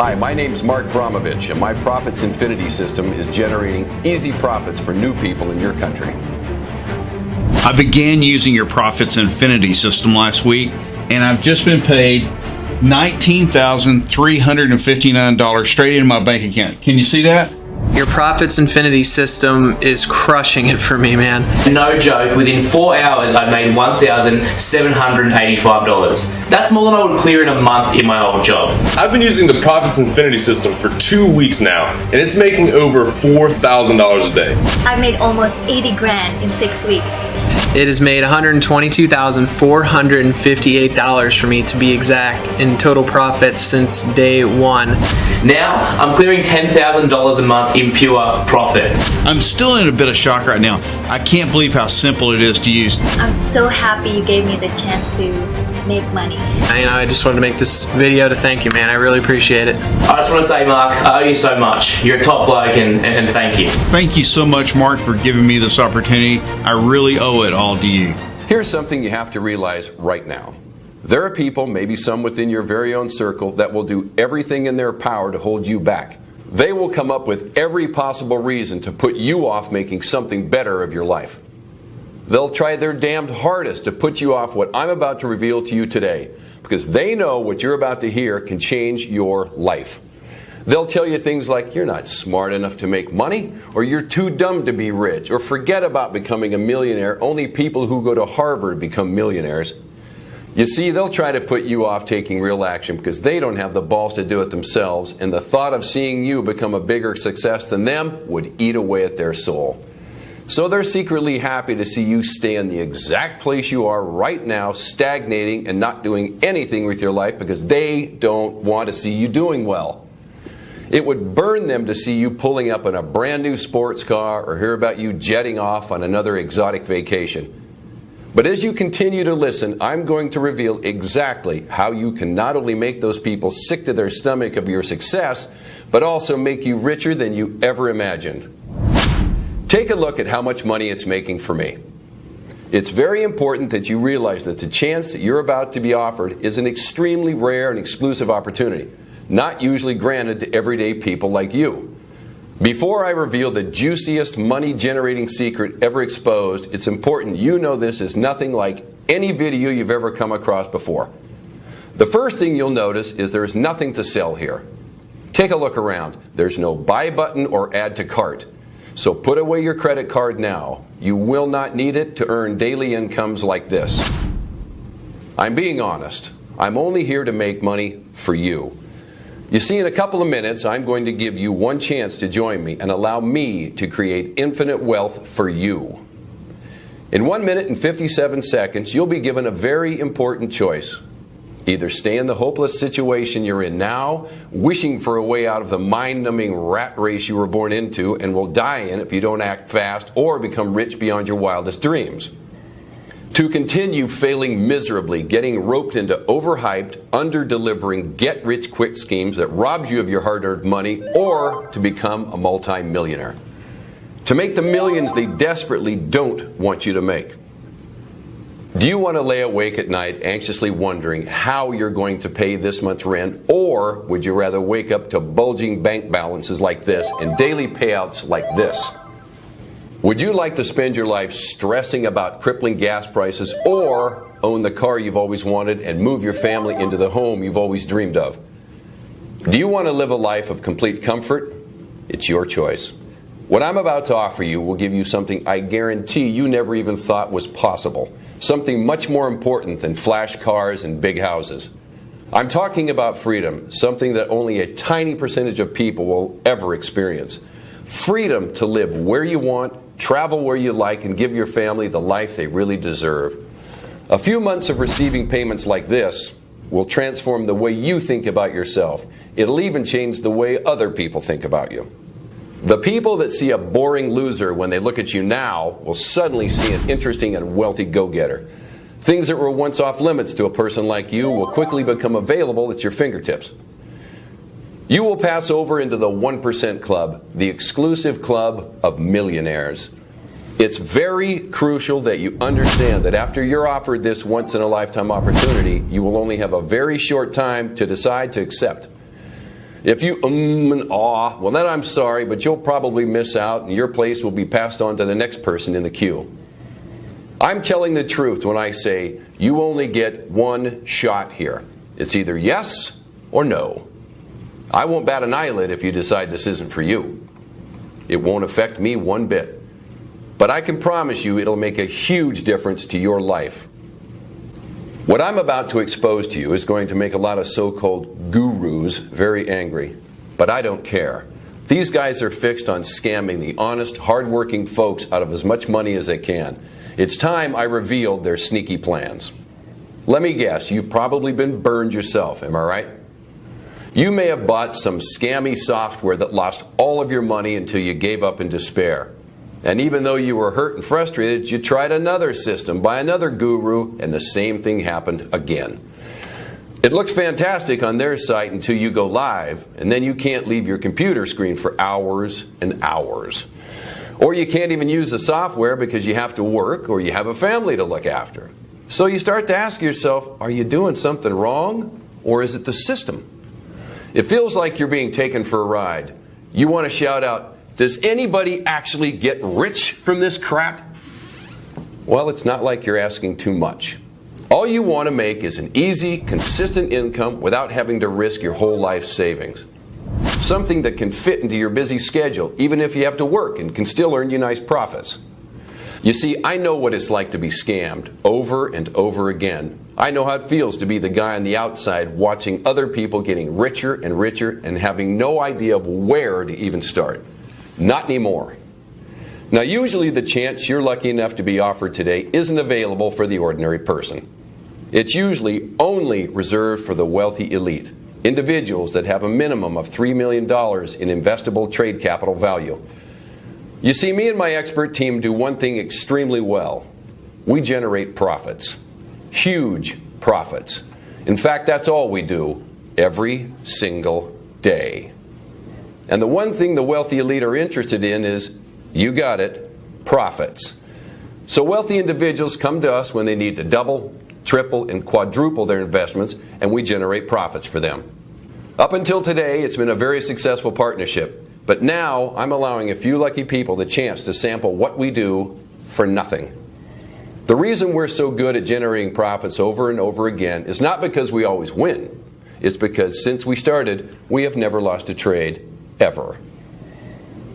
Hi, my name's Mark Bromovich, and my Profits Infinity system is generating easy profits for new people in your country. I began using your Profits Infinity system last week, and I've just been paid $19,359 straight into my bank account. Can you see that? Your Profits Infinity system is crushing it for me, man. No joke, within 4 hours I've made $1,785. That's more than I would clear in a month in my old job. I've been using the Profits Infinity system for 2 weeks now, and it's making over $4,000 a day. I've made almost 80 grand in 6 weeks. It has made $122,458 for me, to be exact, in total profits since day one. Now I'm clearing $10,000 a month in pure profit. I'm still in a bit of shock right now. I can't believe how simple it is to use. I'm so happy you gave me the chance to make money. I just wanted to make this video to thank you, man. I really appreciate it. I just want to say, Mark, I owe you so much. You're a top bloke, and thank you. Thank you so much, Mark, for giving me this opportunity. I really owe it all to you. Here's something you have to realize right now. There are people, maybe some within your very own circle, that will do everything in their power to hold you back. They will come up with every possible reason to put you off making something better of your life. They'll try their damned hardest to put you off what I'm about to reveal to you today, because they know what you're about to hear can change your life. They'll tell you things like, you're not smart enough to make money, or you're too dumb to be rich, or forget about becoming a millionaire. Only people who go to Harvard become millionaires. You see, they'll try to put you off taking real action because they don't have the balls to do it themselves, and the thought of seeing you become a bigger success than them would eat away at their soul. So they're secretly happy to see you stay in the exact place you are right now, stagnating and not doing anything with your life because they don't want to see you doing well. It would burn them to see you pulling up in a brand new sports car or hear about you jetting off on another exotic vacation. But as you continue to listen, I'm going to reveal exactly how you can not only make those people sick to their stomach of your success, but also make you richer than you ever imagined. Take a look at how much money it's making for me. It's very important that you realize that the chance that you're about to be offered is an extremely rare and exclusive opportunity, not usually granted to everyday people like you. Before I reveal the juiciest money-generating secret ever exposed, it's important you know this is nothing like any video you've ever come across before. The first thing you'll notice is there is nothing to sell here. Take a look around. There's no buy button or add to cart. So put away your credit card now. You will not need it to earn daily incomes like this. I'm being honest. I'm only here to make money for you. You see, in a couple of minutes, I'm going to give you one chance to join me and allow me to create infinite wealth for you. In 1 minute and 57 seconds, you'll be given a very important choice. Either stay in the hopeless situation you're in now, wishing for a way out of the mind-numbing rat race you were born into and will die in if you don't act fast, or become rich beyond your wildest dreams. To continue failing miserably, getting roped into overhyped, under-delivering, get-rich-quick schemes that robs you of your hard-earned money, or to become a multi-millionaire. To make the millions they desperately don't want you to make. Do you want to lay awake at night anxiously wondering how you're going to pay this month's rent, or would you rather wake up to bulging bank balances like this and daily payouts like this? Would you like to spend your life stressing about crippling gas prices, or own the car you've always wanted and move your family into the home you've always dreamed of? Do you want to live a life of complete comfort? It's your choice. What I'm about to offer you will give you something I guarantee you never even thought was possible. Something much more important than flash cars and big houses. I'm talking about freedom, something that only a tiny percentage of people will ever experience. Freedom to live where you want, travel where you like, and give your family the life they really deserve. A few months of receiving payments like this will transform the way you think about yourself. It'll even change the way other people think about you. The people that see a boring loser when they look at you now will suddenly see an interesting and wealthy go-getter. Things that were once off limits to a person like you will quickly become available at your fingertips. You will pass over into the 1% club, the exclusive club of millionaires. It's very crucial that you understand that after you're offered this once-in-a-lifetime opportunity, you will only have a very short time to decide to accept. If you and ah, well then I'm sorry, but you'll probably miss out and your place will be passed on to the next person in the queue. I'm telling the truth when I say you only get one shot here. It's either yes or no. I won't bat an eyelid if you decide this isn't for you. It won't affect me one bit. But I can promise you it'll make a huge difference to your life. What I'm about to expose to you is going to make a lot of so-called gurus very angry. But I don't care. These guys are fixed on scamming the honest, hard-working folks out of as much money as they can. It's time I revealed their sneaky plans. Let me guess, you've probably been burned yourself, am I right? You may have bought some scammy software that lost all of your money until you gave up in despair. And even though you were hurt and frustrated, you tried another system by another guru, and the same thing happened again. It looks fantastic on their site until you go live, and then you can't leave your computer screen for hours and hours. Or you can't even use the software because you have to work or you have a family to look after. So you start to ask yourself, are you doing something wrong, or is it the system? It feels like you're being taken for a ride. You want to shout out, does anybody actually get rich from this crap? Well, it's not like you're asking too much. All you want to make is an easy, consistent income without having to risk your whole life savings. Something that can fit into your busy schedule, even if you have to work, and can still earn you nice profits. You see, I know what it's like to be scammed over and over again. I know how it feels to be the guy on the outside watching other people getting richer and richer and having no idea of where to even start. Not anymore. Now, usually the chance you're lucky enough to be offered today isn't available for the ordinary person. It's usually only reserved for the wealthy elite, individuals that have a minimum of $3 million in investable trade capital value. You see, me and my expert team do one thing extremely well. We generate profits. Huge profits. In fact, that's all we do every single day. And the one thing the wealthy elite are interested in is, you got it, profits. So wealthy individuals come to us when they need to double, triple, and quadruple their investments, and we generate profits for them. Up until today, it's been a very successful partnership. But now, I'm allowing a few lucky people the chance to sample what we do for nothing. The reason we're so good at generating profits over and over again is not because we always win. It's because since we started, we have never lost a trade, ever.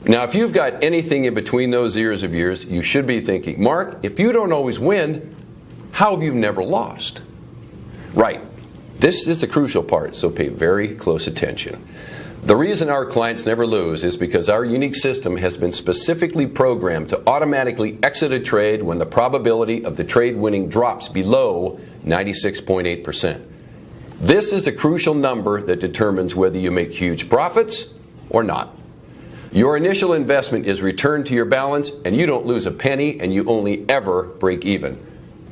Now, if you've got anything in between those ears of yours, you should be thinking, Mark, if you don't always win, how have you never lost? Right. This is the crucial part, so pay very close attention. The reason our clients never lose is because our unique system has been specifically programmed to automatically exit a trade when the probability of the trade winning drops below 96.8%. This is the crucial number that determines whether you make huge profits or not. Your initial investment is returned to your balance, and you don't lose a penny, and you only ever break even.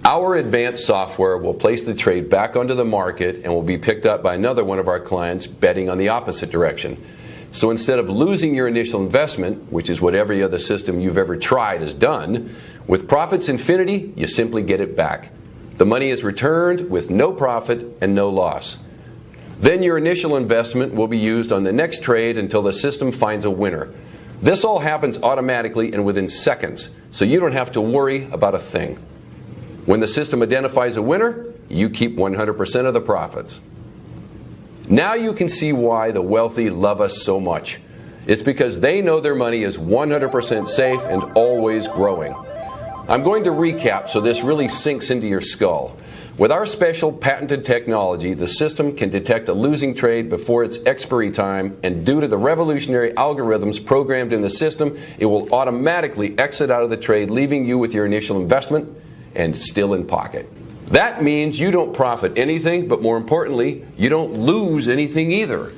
Our advanced software will place the trade back onto the market and will be picked up by another one of our clients betting on the opposite direction. So instead of losing your initial investment, which is what every other system you've ever tried has done, with Profits Infinity, you simply get it back. The money is returned with no profit and no loss. Then your initial investment will be used on the next trade until the system finds a winner. This all happens automatically and within seconds, so you don't have to worry about a thing. When the system identifies a winner, you keep 100% of the profits. Now you can see why the wealthy love us so much. It's because they know their money is 100% safe and always growing. I'm going to recap so this really sinks into your skull. With our special patented technology, the system can detect a losing trade before its expiry time, and due to the revolutionary algorithms programmed in the system, it will automatically exit out of the trade, leaving you with your initial investment and still in pocket. That means you don't profit anything, but more importantly, you don't lose anything either.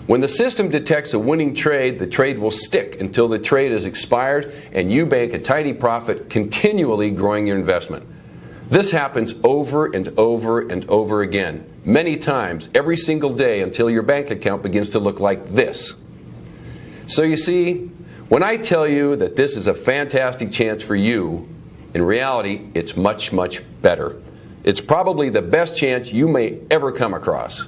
When the system detects a winning trade, the trade will stick until the trade is expired, and you bank a tidy profit, continually growing your investment. This happens over and over and over again, many times, every single day, until your bank account begins to look like this. So you see, when I tell you that this is a fantastic chance for you, in reality, it's much, much better. It's probably the best chance you may ever come across.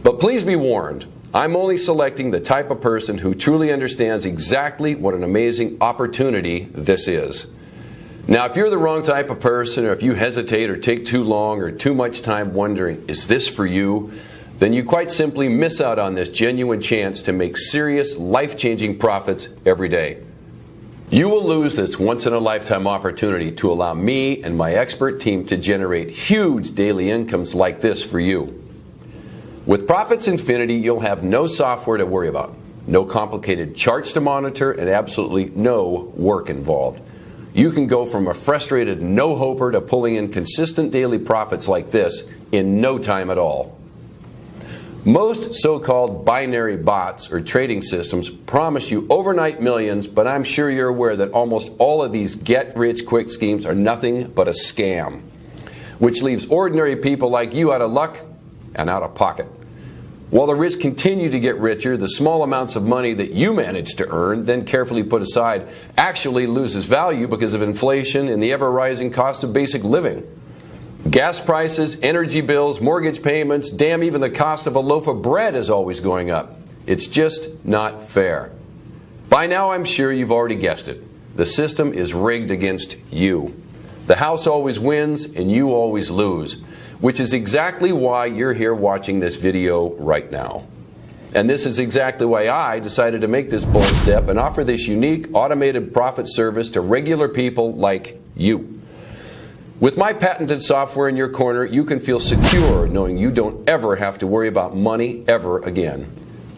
But please be warned, I'm only selecting the type of person who truly understands exactly what an amazing opportunity this is. Now, if you're the wrong type of person, or if you hesitate or take too long or too much time wondering, is this for you? Then you quite simply miss out on this genuine chance to make serious, life-changing profits every day. You will lose this once-in-a-lifetime opportunity to allow me and my expert team to generate huge daily incomes like this for you. With Profits Infinity, you'll have no software to worry about, no complicated charts to monitor, and absolutely no work involved. You can go from a frustrated no-hoper to pulling in consistent daily profits like this in no time at all. Most so-called binary bots or trading systems promise you overnight millions, but I'm sure you're aware that almost all of these get-rich-quick schemes are nothing but a scam, which leaves ordinary people like you out of luck and out of pocket. While the rich continue to get richer, the small amounts of money that you manage to earn, then carefully put aside, actually loses value because of inflation and the ever-rising cost of basic living. Gas prices, energy bills, mortgage payments, damn, even the cost of a loaf of bread is always going up. It's just not fair. By now, I'm sure you've already guessed it. The system is rigged against you. The house always wins and you always lose, which is exactly why you're here watching this video right now. And this is exactly why I decided to make this bold step and offer this unique automated profit service to regular people like you. With my patented software in your corner, you can feel secure knowing you don't ever have to worry about money ever again.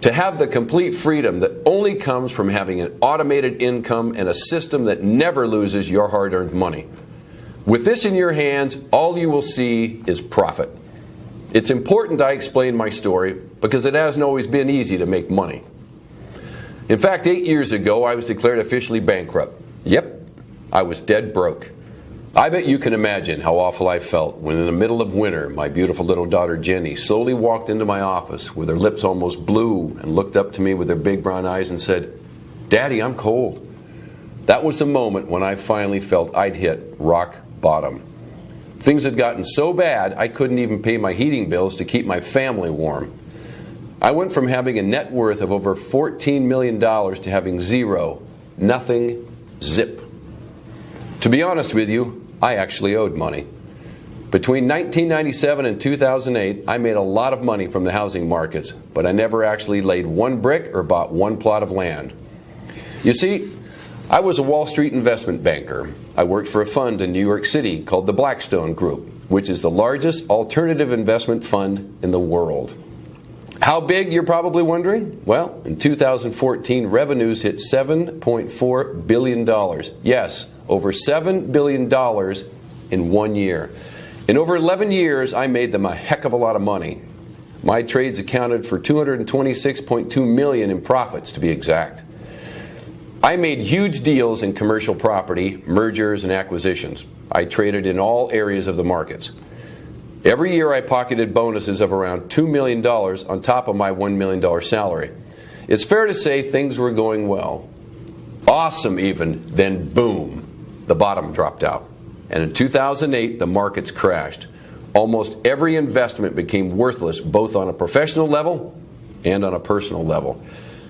To have the complete freedom that only comes from having an automated income and a system that never loses your hard-earned money. With this in your hands, all you will see is profit. It's important I explain my story because it hasn't always been easy to make money. In fact, 8 years ago, I was declared officially bankrupt. Yep, I was dead broke. I bet you can imagine how awful I felt when in the middle of winter, my beautiful little daughter Jenny slowly walked into my office with her lips almost blue and looked up to me with her big brown eyes and said, "Daddy, I'm cold." That was the moment when I finally felt I'd hit rock bottom. Things had gotten so bad I couldn't even pay my heating bills to keep my family warm. I went from having a net worth of over $14 million to having zero, nothing, zip. To be honest with you, I actually owed money. Between 1997 and 2008, I made a lot of money from the housing markets, but I never actually laid one brick or bought one plot of land. You see, I was a Wall Street investment banker. I worked for a fund in New York City called the Blackstone Group, which is the largest alternative investment fund in the world. How big, you're probably wondering? Well, in 2014, revenues hit $7.4 billion. Yes, over $7 billion in 1 year. In over 11 years, I made them a heck of a lot of money. My trades accounted for $226.2 million in profits, to be exact. I made huge deals in commercial property, mergers, and acquisitions. I traded in all areas of the markets. Every year I pocketed bonuses of around $2 million on top of my $1 million salary. It's fair to say things were going well. Awesome even, then boom, the bottom dropped out. And in 2008, the markets crashed. Almost every investment became worthless, both on a professional level and on a personal level.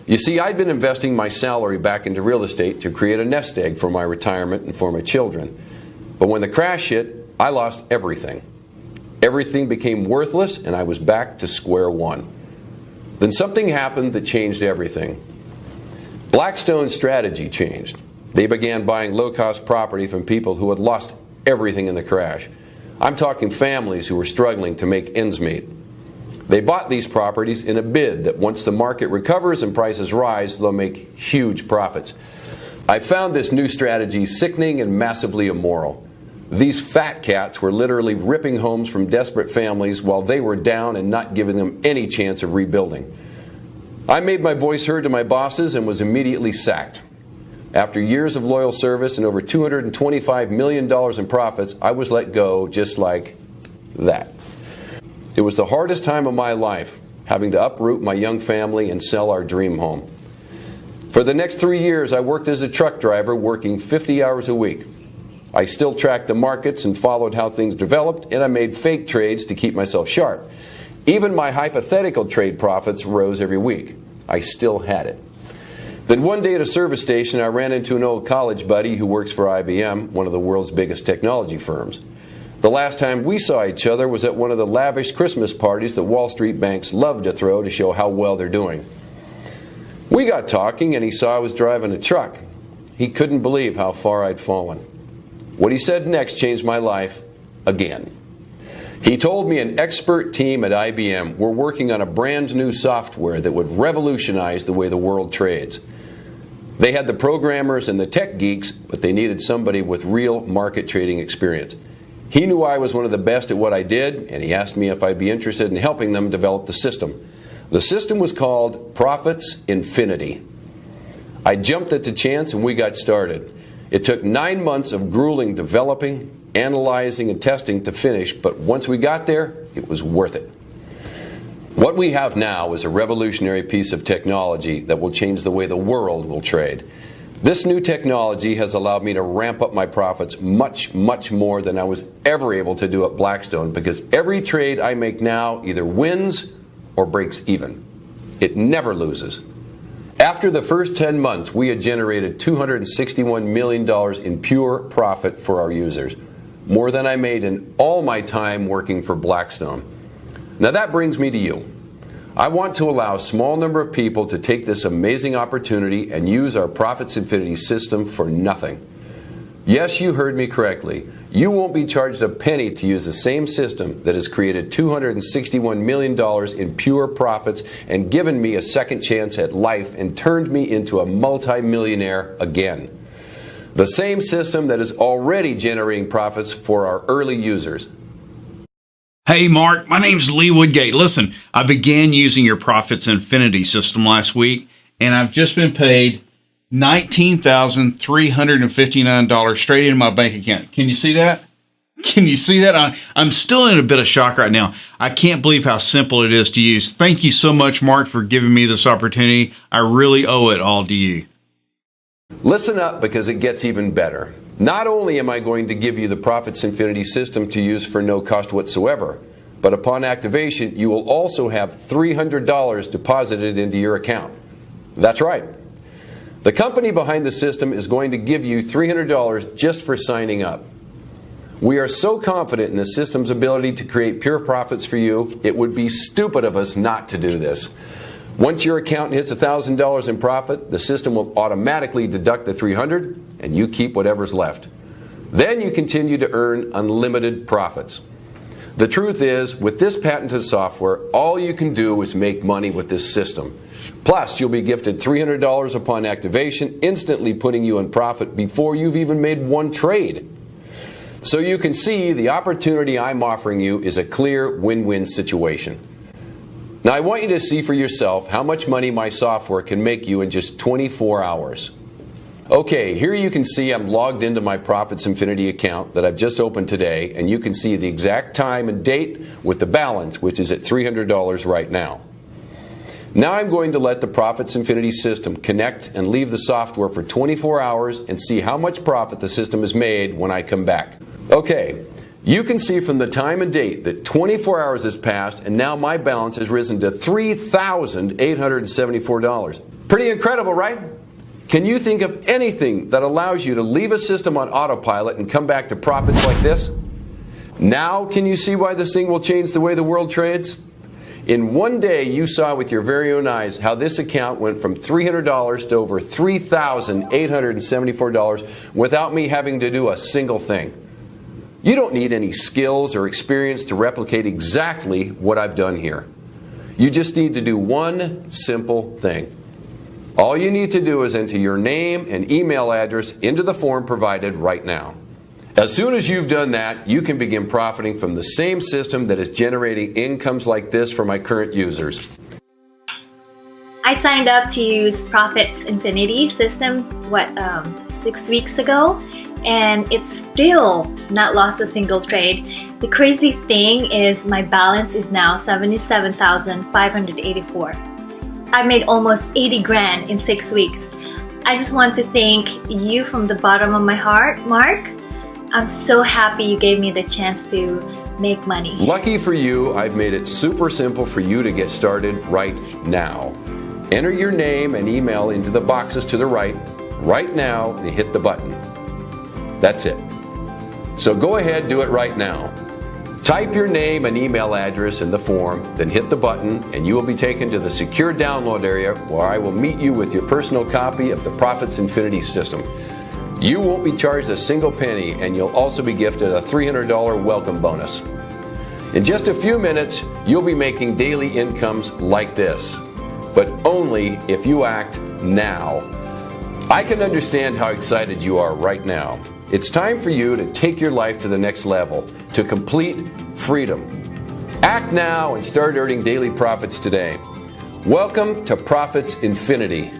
You see, I'd been investing my salary back into real estate to create a nest egg for my retirement and for my children. But when the crash hit, I lost everything. Everything became worthless, and I was back to square one. Then something happened that changed everything. Blackstone's strategy changed. They began buying low-cost property from people who had lost everything in the crash. I'm talking families who were struggling to make ends meet. They bought these properties in a bid that once the market recovers and prices rise, they'll make huge profits. I found this new strategy sickening and massively immoral. These fat cats were literally ripping homes from desperate families while they were down and not giving them any chance of rebuilding. I made my voice heard to my bosses and was immediately sacked. After years of loyal service and over $225 million in profits, I was let go just like that. It was the hardest time of my life, having to uproot my young family and sell our dream home. For the next 3 years, I worked as a truck driver, working 50 hours a week. I still tracked the markets and followed how things developed, and I made fake trades to keep myself sharp. Even my hypothetical trade profits rose every week. I still had it. Then one day at a service station, I ran into an old college buddy who works for IBM, one of the world's biggest technology firms. The last time we saw each other was at one of the lavish Christmas parties that Wall Street banks love to throw to show how well they're doing. We got talking and he saw I was driving a truck. He couldn't believe how far I'd fallen. What he said next changed my life again. He told me an expert team at IBM were working on a brand new software that would revolutionize the way the world trades. They had the programmers and the tech geeks, but they needed somebody with real market trading experience. He knew I was one of the best at what I did, and he asked me if I'd be interested in helping them develop the system. The system was called Profits Infinity. I jumped at the chance and we got started. It took 9 months of grueling developing, analyzing, and testing to finish, but once we got there, it was worth it. What we have now is a revolutionary piece of technology that will change the way the world will trade. This new technology has allowed me to ramp up my profits much, much more than I was ever able to do at Blackstone, because every trade I make now either wins or breaks even. It never loses. After the first 10 months, we had generated $261 million in pure profit for our users, more than I made in all my time working for Blackstone. Now that brings me to you. I want to allow a small number of people to take this amazing opportunity and use our Profits Infinity system for nothing. Yes, you heard me correctly. You won't be charged a penny to use the same system that has created $261 million in pure profits and given me a second chance at life and turned me into a multimillionaire again. The same system that is already generating profits for our early users. Hey, Mark, my name's Lee Woodgate. Listen, I began using your Profits Infinity system last week, and I've just been paid $19,359 straight into my bank account. Can you see that? Can you see that? I'm still in a bit of shock right now. I can't believe how simple it is to use. Thank you so much, Mark, for giving me this opportunity. I really owe it all to you. Listen up, because it gets even better. Not only am I going to give you the Profits Infinity system to use for no cost whatsoever, but upon activation, you will also have $300 deposited into your account. That's right. The company behind the system is going to give you $300 just for signing up. We are so confident in the system's ability to create pure profits for you, it would be stupid of us not to do this. Once your account hits $1,000 in profit, the system will automatically deduct the $300 and you keep whatever's left. Then you continue to earn unlimited profits. The truth is, with this patented software, all you can do is make money with this system. Plus, you'll be gifted $300 upon activation, instantly putting you in profit before you've even made one trade. So you can see the opportunity I'm offering you is a clear win-win situation. Now I want you to see for yourself how much money my software can make you in just 24 hours. Okay, here you can see I'm logged into my Profits Infinity account that I've just opened today, and you can see the exact time and date with the balance, which is at $300 right now. Now I'm going to let the Profits Infinity system connect and leave the software for 24 hours and see how much profit the system has made when I come back. Okay. You can see from the time and date that 24 hours has passed, and now my balance has risen to $3,874. Pretty incredible, right? Can you think of anything that allows you to leave a system on autopilot and come back to profits like this? Now can you see why this thing will change the way the world trades? In one day, you saw with your very own eyes how this account went from $300 to over $3,874 without me having to do a single thing. You don't need any skills or experience to replicate exactly what I've done here. You just need to do one simple thing. All you need to do is enter your name and email address into the form provided right now. As soon as you've done that, you can begin profiting from the same system that is generating incomes like this for my current users. I signed up to use Profits Infinity system 6 weeks ago, and it's still not lost a single trade. The crazy thing is my balance is now $77,584. I made almost 80 grand in 6 weeks. I just want to thank you from the bottom of my heart, Mark. I'm so happy you gave me the chance to make money. Lucky for you, I've made it super simple for you to get started right now. Enter your name and email into the boxes to the right now, and hit the button. That's it. So go ahead, do it right now. Type your name and email address in the form, then hit the button, and you will be taken to the secure download area where I will meet you with your personal copy of the Profits Infinity system. You won't be charged a single penny, and you'll also be gifted a $300 welcome bonus. In just a few minutes, you'll be making daily incomes like this, but only if you act now. I can understand how excited you are right now. It's time for you to take your life to the next level, to complete freedom. Act now and start earning daily profits today. Welcome to Profits Infinity.